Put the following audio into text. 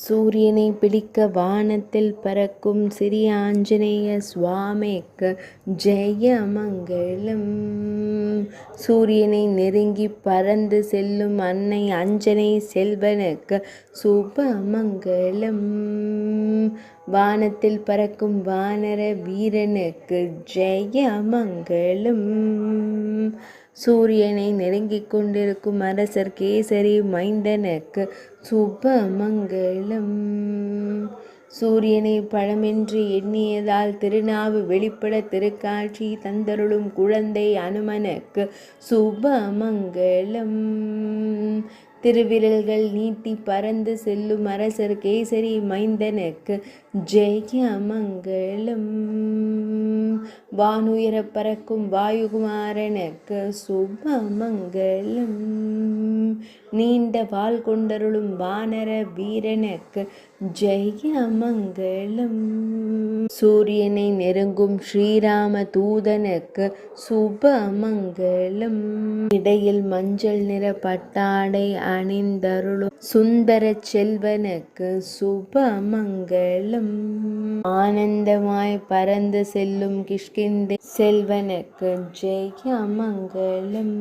சூரியனை பிடிக்க வானத்தில் பறக்கும் சிறிய ஆஞ்சநேய சுவாமிக்கு ஜெயமங்கலம். சூரியனை நெருங்கி பறந்து செல்லும் அன்னை அஞ்சனை செல்வனுக்கு சுபமங்கலம். வானத்தில் பறக்கும் வானர வீரனுக்கு ஜெயமங்கலம். சூரியனை நெருங்கிக் கொண்டிருக்கும் அரசர் கேசரி மைந்தனுக்கு சுபமங்கலம். சூரியனை பழமென்று எண்ணியதால் திருநாவு வெளிப்பட திருக்காட்சி தந்தருளும் குழந்தை அனுமனுக்கு சுபமங்கலம். திருவிரல்கள் நீட்டி பறந்து செல்லும் அரசர் கேசரி மைந்தனுக்கு ஜெயமங்கலம். வானுயர பறக்கும் வாயுகுமாரனுக்கு சுபமங்கலம். நீண்ட வாள் கொண்டருளும் வானர வீரனுக்கு ஜெயமங்கலம். சூரியனை நெருங்கும் ஸ்ரீராம தூதனுக்கு சுபமங்கலம். இடையில் மஞ்சள் நிற பட்டாடை அணிந்தருளும் சுந்தர செல்வனுக்கு சுபமங்கலம். ஆனந்தமாய் பறந்து செல்லும் கிஷ்கிந்தை செல்வனுக்கு ஜெயமங்கலம்.